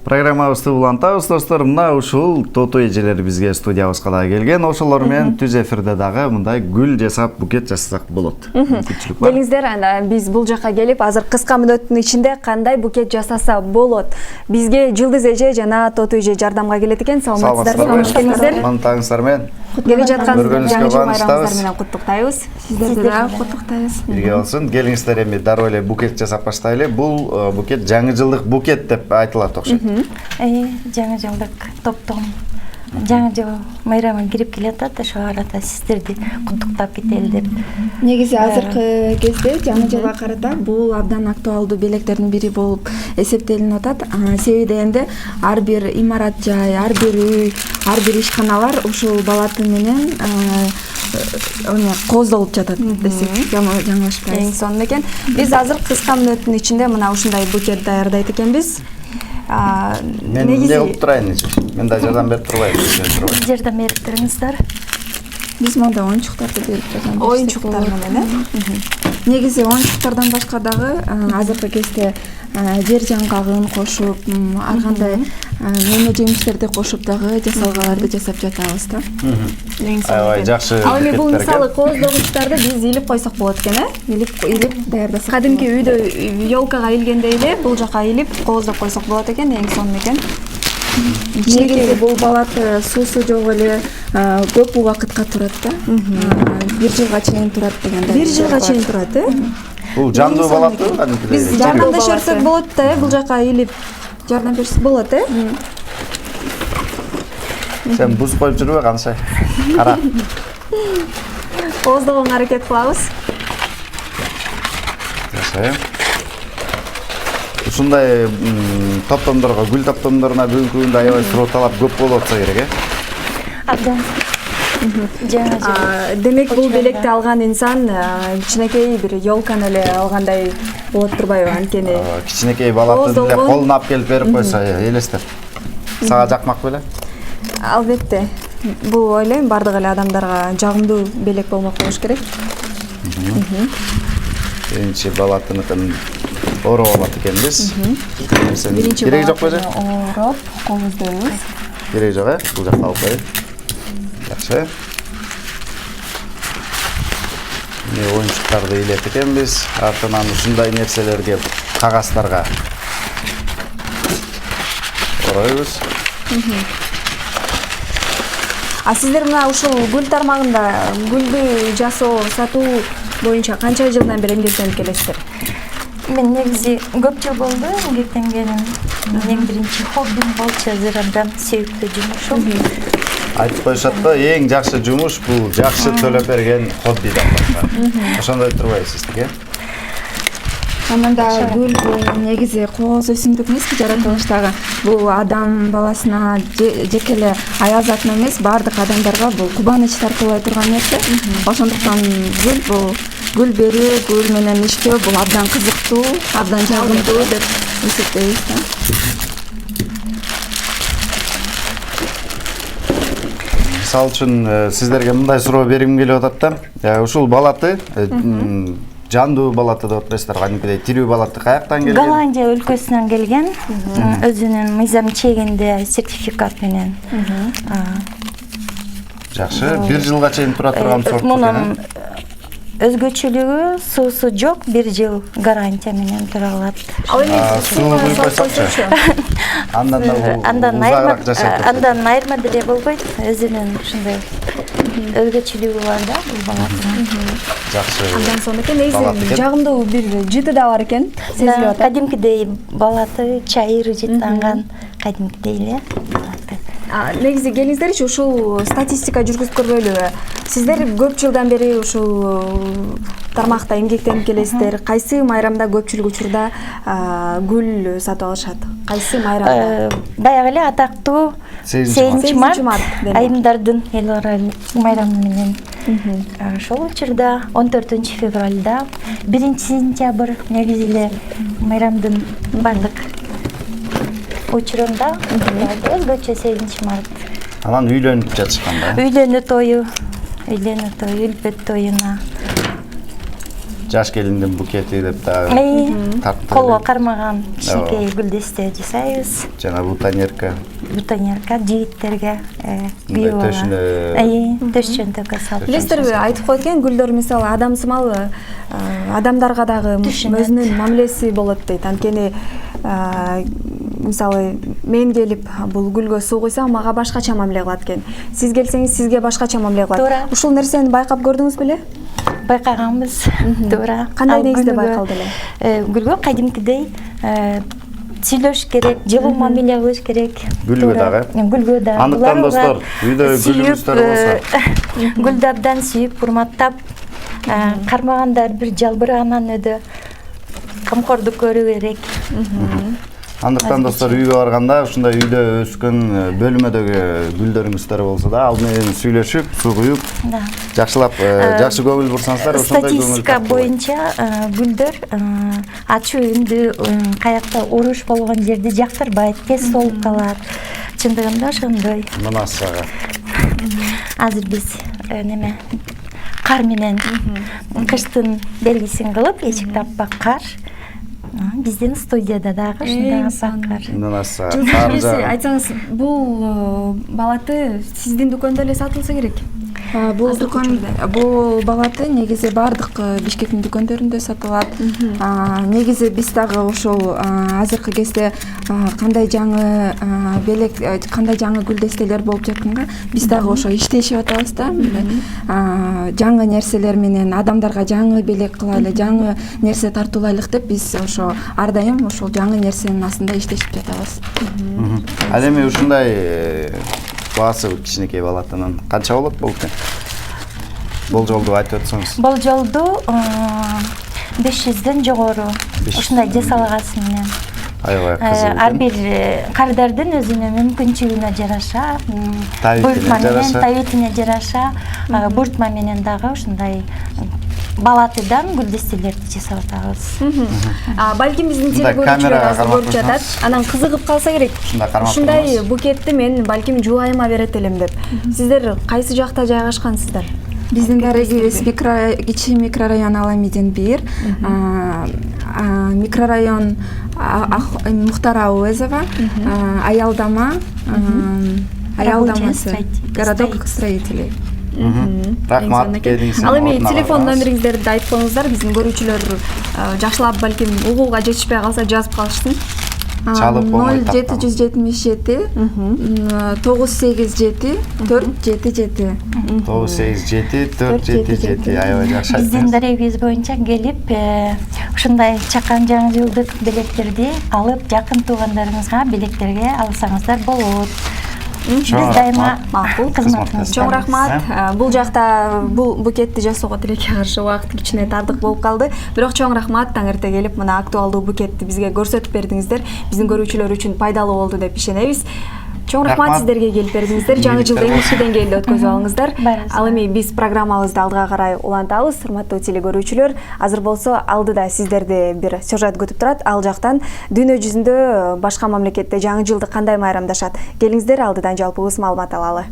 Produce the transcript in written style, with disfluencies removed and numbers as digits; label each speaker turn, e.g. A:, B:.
A: Программабызды улантабыз достор. Мына ушул тоту эжелер бизге студиябызга да келген. Ошолор менен түз эфирде дагы мындай гүл жасап, букет жасасак болот. Күпчүлүк бар.
B: Келиңиздер, анда биз бул жака келип, азыр кыска мүнөттүн ичинде кандай букет жасаса болот. Бизге Жылдыз эже жана Тоту эже жардамга келет экен. Саламатсыздарбы?
A: Саламатсыздар. Мантаңыздар менен.
B: Келе жаткан жаңы жыл
A: кубанычтабыз.
B: майрамыңыздар менен куттуктайбыз.
C: Сиздерди да куттуктайбыз.
A: Бирге болсун. Келиңиздер, эми дароо эле букет жасап баштайлы. Бул букет жаңы жылдык букет деп айтылат окшойт.
C: Жаңы жылдык топтом жаңы жыл майрамы кирип келатат, ошол арада сиздерди куттуктап кетели деп.
D: Негизи азыркы кезде жаңы жылга карата бул абдан актуалдуу белектердин бири болуп эсептелинип атат. Себеби дегенде ар бир имарат жай, ар бир үй, ар бир ишканалар ушул балаты менен кооздолуп жатат десек жаңылышпайбыз.
B: Эң сонун экен. Биз азыр кыска мүнөттүн ичинде мына ушундай букет даярдайт экенбиз.
A: Мен эмне кылып турайын эже? Мен да жардам берип турбайбы?
C: Жардам берип туруңуздар.
D: Биз монда оюнчуктарды берип жатабыз.
B: Оюнчуктар менен,
D: Негизи оюнчуктардан башка дагы азыркы кезде жер жаңгагын кошуп, ар кандай меме жемиштерди кошуп дагы жасалгаларды жасап жатабыз да.
A: Аябай жакшы.
B: Ал эми бул мисалы кооздогучтарды биз илип койсок болот экен, илип
D: даярдасак.
B: кадимки үйдө ёлкага илгендей эле бул жака илип кооздоп койсок болот экен, эң сонун экен.
D: Негизи бул балаты суусу жок эле көп убакытка турат да. 1 жылга чейин турат деген.
B: 1 жылга чейин турат,
A: Бул жандуу балаты кадимкидей.
B: Биз жардамдашып болот да, бул жака илип жардам берсек болот,
A: Сен буз коюп жүрбө канча. Кара.
B: Кооздогонго аракет кылабыз.
A: Жакшы. Ушундай топтомдорго, гүл топтомдоруна бүгүнкү күндө аябай суроо талап көп болуп атса керек,
C: Абдан жаңы жыл.
B: Демек бул белекти алган инсан кичинекей бир ёлканы эле алгандай болот турбайбы, анткени
A: Кичинекей балатын эле колуна алып келип берип койсо элестет. Сага жакмак беле?
B: албетте бул ойлойм бардык эле адамдарга жагымдуу белек болмок болуш керек.
A: Биринчи балатыныкын ороп алат экенбиз. Кереги жок беле?
B: Ороп, колубуздөбүз.
A: Кереги жок, бул жакка алып коеюн. Жакшы. Мына оюнчуктарды илет экенбиз. Артынан ушундай нерселерге кагаздарга ороебуз.
B: Сиздер мына ушул гүл тармагында гүлдү жасоо, сатуу боюнча канча жылдан бери эмгектенип келесиздер?
C: Мен негизи көп жыл болду эмгектенгеним. Менин биринчи хоббим болчу, азыр абдан сүйүктүү жумушум.
A: Айтып коюшат да, эң жакшы жумуш бул жакшы төлөп берген хоббидан башка. Ошондой турбайсыз,
D: Ананда гүл бул негизи кооз өсүмдүк эмеспи жаратылыштагы. Бул адам баласына жеке эле аял затына эмес, бардык адамдарга бул кубаныч таркылай турган нерсе. Ошондуктан гүл берүү, гүл менен иштөө бул абдан кызыктуу, абдан жагымдуу деп эсептейбиз да.
A: Мисалы үчүн сиздерге мындай суроо бергим келип атат да. Ушул балаты жандуу балаты деп атпайсыздар, кадимкидей тирүү балаты каяктан келген?
C: Голландия өлкөсүнөн келген. Өзүнүн мыйзам чегинде сертификат менен.
A: Жакшы, 1 жылга чейин тура турган сорт экен.
C: Мунун өзгөчөлүгү суусу жок, 1 жыл гарантия менен тура алат.
A: Сууну куюп койсокчу.
C: Андан айырма деле болбойт. Өзүнүн ушундай өзгөчөлүгү бар да бул балаттын.
A: Жакшы.
B: Абдан сонун экен, негизи жагымдуу бир жыты да бар экен. Сезилип атат.
C: Кадимкидей балаты чайыр жыттанган, кадимкидей эле.
B: Негизи келиңиздерчи ушул статистика жүргүзүп көрбөйлүбү? Сиздер көп жылдан бери ушул тармакта эмгектенип келесиздер. Кайсы майрамда көпчүлүк учурда гүл сатып алышат? Кайсы майрамда?
C: Баягы эле атактуу 8 март айымдардын эл ара майрамы менен. Ошол учурда 14 февралда, 1 сентябрь негизи эле майрамдын бардык учурунда өзгөчө 8 март.
A: Анан үйлөнүп жатышкан да.
C: Үйлөнүү тою, үлпөт тоюна
A: жаш келиндин букети деп дагы тартып
C: колго кармаган кичинекей гүлдесте жасайбыз.
A: жана бутонерка
C: жигиттерге төш чөнтөккө салып.
B: Билесиздерби, айтып коет экен, гүлдөр мисалы адамсымал адамдарга дагы өзүнүн мамилеси болот дейт. Анткени мисалы мен келип бул гүлгө суу куйсам, мага башкача мамиле кылат экен. Сиз келсеңиз, сизге башкача мамиле кылат. Ушул нерсени байкап көрдүңүз беле?
C: Байкаганбыз. Туура.
B: Кандай негизде байкалды эле?
C: Гүлгө кадимкидей сүйлөш керек, жылуу мамиле кылыш керек.
A: Гүлгө дагы.
C: Гүлгө дагы.
A: Андыктан достор, үйдө гүлүңүздөр болсо,
C: гүлдү абдан сүйүп, урматтап, кармагандар бир жалбыраган өдө камкордук көрүү керек.
A: Андыктан достор, үйгө барганда ушундай үйдө өскөн бөлмөдөгү гүлдөрүңүздөр болсо да, ал менен сүйлөшүп, суу куюп, жакшылап, жакшы көңүл бурсаңыздар, ошондой көңүл.
C: Статистика боюнча гүлдөр ачуу үндү, каякта уруш болгон жерди жактырбайт, тез солуп калат. Чындыгында ошондой.
A: Мына сага.
C: Азыр биз кар менен кыштын белгисин кылып, эчик таппак кар. Биздин студияда дагы ушундай аппак кар.
A: Мына сага.
B: Айтсаңыз, бул балаты сиздин дүкөндө эле сатылса керек?
D: Бул балаты негизи бардык Бишкектин дүкөндөрүндө сатылат. Негизи биз дагы ошол азыркы кезде кандай жаңы белек, кандай жаңы гүлдестелер болуп жатканга биз дагы ошо иштешип атабыз да. Жаңы нерселер менен адамдарга жаңы белек кылайлы, жаңы нерсе тартуулайлык деп биз ошо ар дайым ошол жаңы нерсенин астында иштешип жатабыз.
A: Ал эми ушундай баасы кичинекей балатанын канча болот болду? Болжолду айтып өтсөңүз.
C: Болжолду 500дөн жогору ушундай жасалгасы менен.
A: Аябай кызык.
C: Ар бир кардардын өзүнүн мүмкүнчүлүгүнө жараша, табитине жараша, буйртма менен дагы ушундай балатыдан гүлдестелерди жасап атабыз.
B: Балким биздин телекөрүүчүлөр азыр көрүп жатат. Анан кызыгып калса керек. Ушундай букетти мен балким жубайыма берет элем деп. Сиздер кайсы жакта жайгашкансыздар?
D: Биздин дарегибиз кичи микрорайон Аламидин 1, микрорайон Мухтар Ауезова, Аялдама, городок строителей.
A: Рахмат, келиңиз.
B: Ал эми телефон номериңиздерди айтып коюңуздар, биздин көрүүчүлөр жакшылап балким угууга жетишпей калса жазып калышсын. 0777 987 477.
A: 987 477. Аябай жакшы.
C: Биздин дарегибиз боюнча келип, ушундай чакан жаңы жылдык белектерди алып, жакын туугандарыңызга белектерге алсаңыздар болот. Биз дайыма кызматыңызда.
B: Чоң рахмат. Бул жакта бул букетти жасоого тилекке каршы убакыт кичине тардык болуп калды. Бирок чоң рахмат, таң эрте келип мына актуалдуу букетти бизге көрсөтүп бердиңиздер. Биздин көрүүчүлөр үчүн пайдалуу болду деп ишенебиз. Чоң рахмат сиздерге келип бердиңиздер. Жаңы жылды эң ичи деңгээлде өткөзүп алыңыздар. Ал эми биз программабызды алдыга карай улантабыз. Урматтуу телекөрүүчүлөр, азыр болсо алдыда сиздерди бир сюжет күтүп турат. Ал жактан дүйнө жүзүндө башка мамлекетте жаңы жылды кандай майрамдашат? Келиңиздер алдыдан жалпыбыз маалымат алалы.